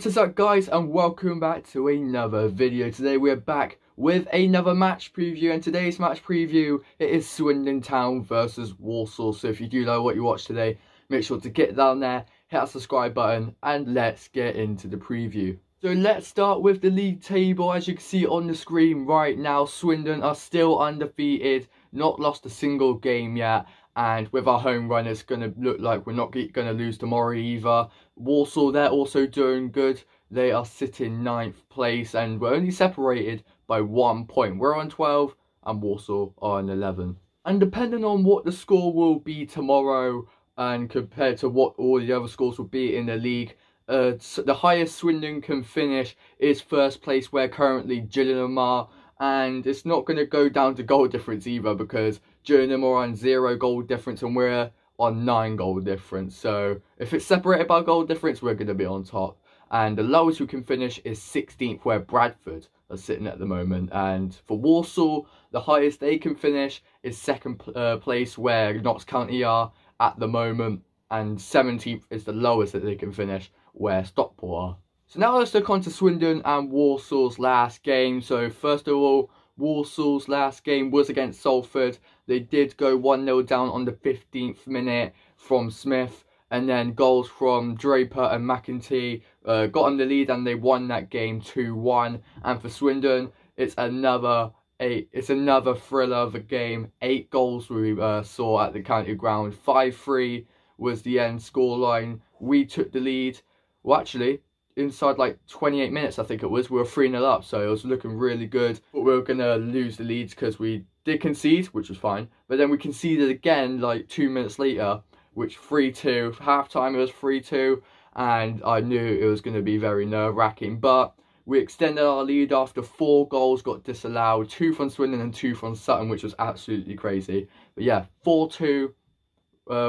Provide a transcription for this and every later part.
What is up, guys, and welcome back to another video. Today we're back with another match preview, and today's match preview, it is Swindon Town versus Walsall. So if you do like what you watch today, make sure to get down there, hit that subscribe button, and let's get into the preview. So let's start with the league table. As you can see on the screen right now, Swindon are still undefeated, not lost a single game yet. And with our home run, it's going to look like we're not going to lose tomorrow either. Walsall, they're also doing good. They are sitting 9th place and we're only separated by 1 point. We're on 12 and Walsall are on 11. And depending on what the score will be tomorrow and compared to what all the other scores will be in the league, the highest Swindon can finish is 1st place, where currently Gillingham are. And it's not going to go down to goal difference either, because Gillingham are on 0 goal difference and we're on 9 goal difference. So if it's separated by goal difference, we're going to be on top. And the lowest we can finish is 16th, where Bradford are sitting at the moment. And for Walsall, the highest they can finish is 2nd place, where Notts County are at the moment. And 17th is the lowest that they can finish, where Stockport are. So now let's look on to Swindon and Walsall's last game. So first of all, Walsall's last game was against Salford. They did go 1-0 down on the 15th minute from Smith. And then goals from Draper and McEntee got them the lead, and they won that game 2-1. And for Swindon, it's another thriller of a game. 8 goals we saw at the county ground. 5-3 was the end scoreline. We took the lead. Well, actually, inside like 28 minutes, I think it was, we were 3-0 up, so it was looking really good. But we were going to lose the leads because we did concede, which was fine. But then we conceded again like 2 minutes later, which 3-2. Half time it was 3-2, and I knew it was going to be very nerve-wracking. But we extended our lead after 4 goals got disallowed, 2 from Swindon and 2 from Sutton, which was absolutely crazy. But yeah, 4-2,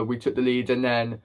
we took the lead, and then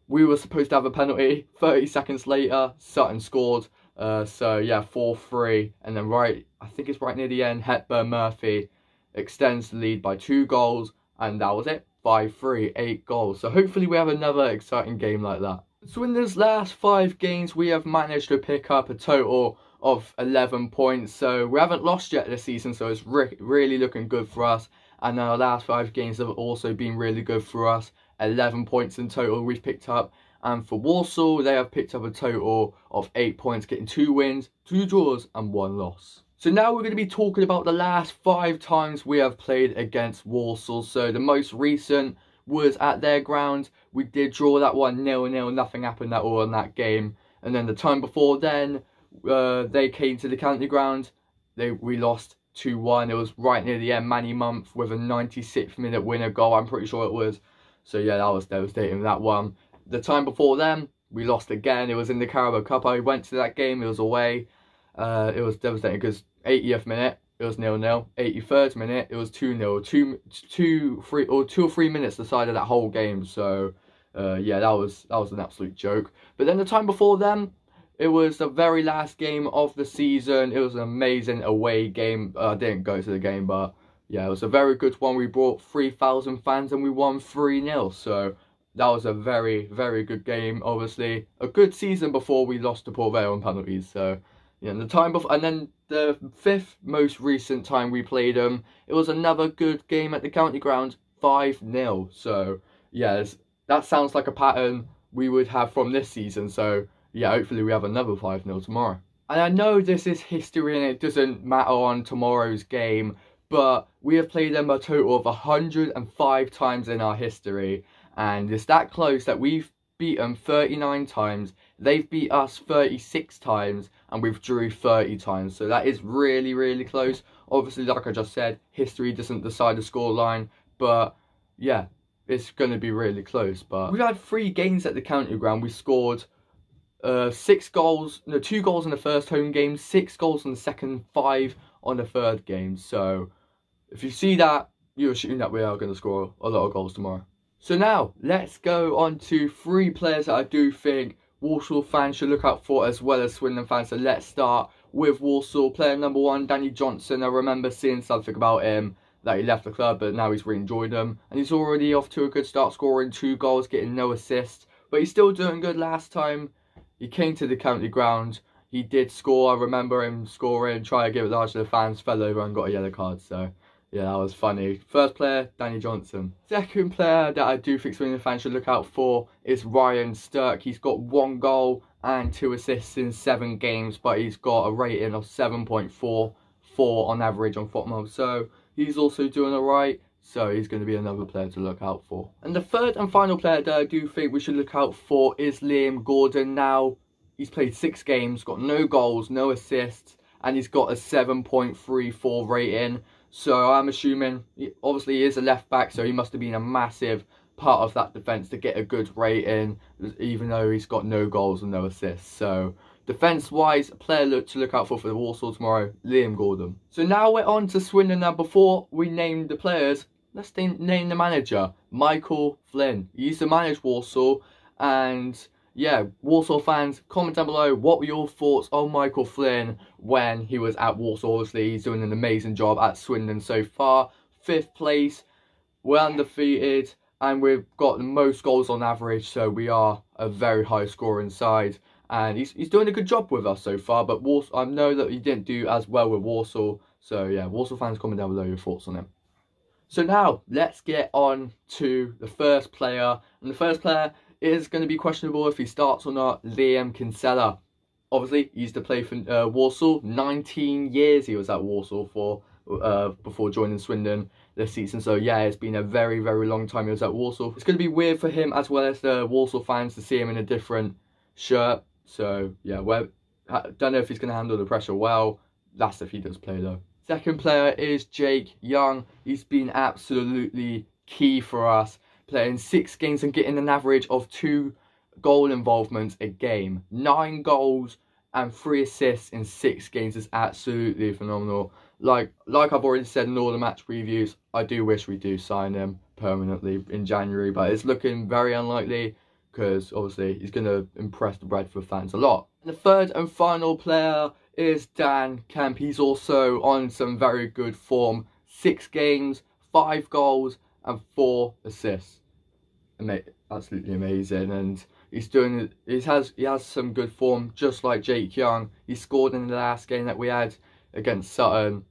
we were supposed to have a penalty. 30 seconds later, Sutton scored. So yeah, 4-3. And then I think it's right near the end, Hepburn Murphy extends the lead by 2 goals. And that was it. 5-3, 8 goals. So hopefully we have another exciting game like that. Swindon's last 5 games, we have managed to pick up a total of 11 points. So we haven't lost yet this season, so it's really looking good for us. And our last 5 games have also been really good for us. 11 points in total we've picked up. And for Walsall, they have picked up a total of 8 points, getting 2 wins, 2 draws and 1 loss. So now we're going to be talking about the last 5 times we have played against Walsall. So the most recent was at their ground. We did draw that one 0-0, nothing happened at all in that game. And then the time before then, they came to the county ground. We lost 2-1. It was right near the end, Manny Month with a 96th minute winner goal, I'm pretty sure it was. So yeah, that was devastating, that one. The time before then, we lost again. It was in the Carabao Cup. I went to that game, it was away. It was devastating because 80th minute, it was 0-0. 83rd minute, it was 2-0. 2 or 3 minutes decided that whole game. So yeah, that was an absolute joke. But then the time before then, it was the very last game of the season. It was an amazing away game. I didn't go to the game, but yeah, it was a very good one. We brought 3,000 fans and we won 3-0. So that was a very, very good game. Obviously, a good season before we lost to Port Vale on penalties. So yeah, the time before, and then the 5th most recent time we played them, it was another good game at the county ground, 5-0. So yeah, that sounds like a pattern we would have from this season. So yeah, hopefully we have another 5-0 tomorrow. And I know this is history and it doesn't matter on tomorrow's game, but we have played them a total of 105 times in our history. And it's that close that we've beat them 39 times. They've beat us 36 times. And we've drew 30 times. So that is really, really close. Obviously, like I just said, history doesn't decide the scoreline. But yeah, it's going to be really close. But we've had 3 games at the county ground. We scored 2 goals in the first home game, 6 goals in the second, 5 on the third game. So if you see that, you assume that we are going to score a lot of goals tomorrow. So now, let's go on to 3 players that I do think Walsall fans should look out for, as well as Swindon fans. So let's start with Walsall. Player number 1, Danny Johnson. I remember seeing something about him, that he left the club, but now he's re-enjoyed them. And he's already off to a good start, scoring 2 goals, getting no assists. But he's still doing good. Last time he came to the county ground. He did score. I remember him scoring, try to give it large to the fans, fell over and got a yellow card. So yeah, that was funny. First player, Danny Johnson. Second player that I do think Swindon fans should look out for is Ryan Sturck. He's got 1 goal and 2 assists in 7 games, but he's got a rating of 7.44 on average on Tottenham. So he's also doing alright. So he's going to be another player to look out for. And the third and final player that I do think we should look out for is Liam Gordon. Now, he's played 6 games, got no goals, no assists, and he's got a 7.34 rating. So I'm assuming, obviously he is a left back, so he must have been a massive part of that defence to get a good rating, even though he's got no goals and no assists. So defence-wise, a player to look out for the Walsall tomorrow, Liam Gordon. So now we're on to Swindon. Now, before we name the players, let's name the manager, Michael Flynn. He used to manage Walsall, and yeah, Walsall fans, comment down below what were your thoughts on Michael Flynn when he was at Walsall. Obviously, he's doing an amazing job at Swindon so far. 5th place, we're undefeated, and we've got the most goals on average, so we are a very high scoring side. And he's doing a good job with us so far, but I know that he didn't do as well with Walsall. So yeah, Walsall fans, comment down below your thoughts on him. So now, let's get on to the first player. And the first player is going to be questionable if he starts or not, Liam Kinsella. Obviously, he used to play for Walsall. 19 years he was at Walsall for before joining Swindon this season. So yeah, it's been a very, very long time he was at Walsall. It's going to be weird for him as well as the Walsall fans to see him in a different shirt. So yeah, I don't know if he's going to handle the pressure well. That's if he does play though. Second player is Jake Young. He's been absolutely key for us, playing 6 games and getting an average of 2 goal involvements a game. 9 goals and 3 assists in 6 games is absolutely phenomenal. Like I've already said in all the match previews, I do wish we do sign him permanently in January, but it's looking very unlikely because obviously he's going to impress the Bradford fans a lot. And the third and final player is Dan Kemp. He's also on some very good form. 6 games, 5 goals and 4 assists. Absolutely amazing, and he has some good form, just like Jake Young. He scored in the last game that we had against Sutton,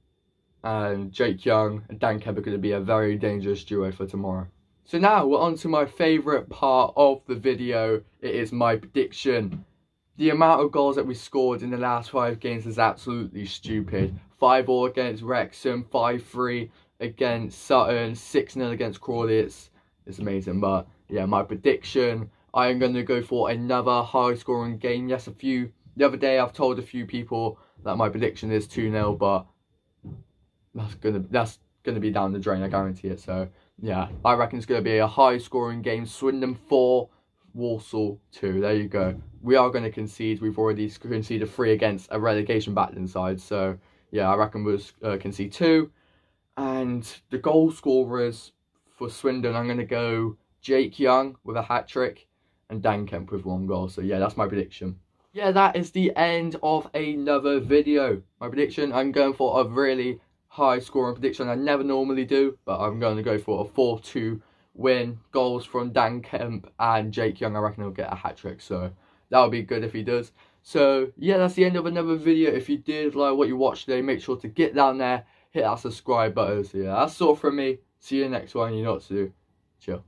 and Jake Young and Dan Kemp are going to be a very dangerous duo for tomorrow. So now we're on to my favourite part of the video. It is my prediction. The amount of goals that we scored in the last 5 games is absolutely stupid. 5-0 against Wrexham, 5-3 against Sutton, 6-0 against Crawley. It's amazing. But yeah, my prediction, I am going to go for another high scoring game. Yes, the other day I've told a few people that my prediction is 2-0, but that's gonna be down the drain, I guarantee it. So yeah, I reckon it's gonna be a high scoring game. Swindon 4, Walsall 2. There you go. We are going to concede. We've already conceded 3 against a relegation battling side. So yeah, I reckon we'll concede 2. And the goal scorers for Swindon, I'm going to go Jake Young with a hat-trick and Dan Kemp with 1 goal. So yeah, that's my prediction. Yeah, that is the end of another video. My prediction, I'm going for a really high scoring prediction. I never normally do, but I'm going to go for a 4-2 win. Goals from Dan Kemp and Jake Young. I reckon he'll get a hat-trick, so that would be good if he does. So yeah, that's the end of another video. If you did like what you watched today, make sure to get down there, hit that subscribe button. So yeah, that's all from me. See you next one. You know what to do. Chill.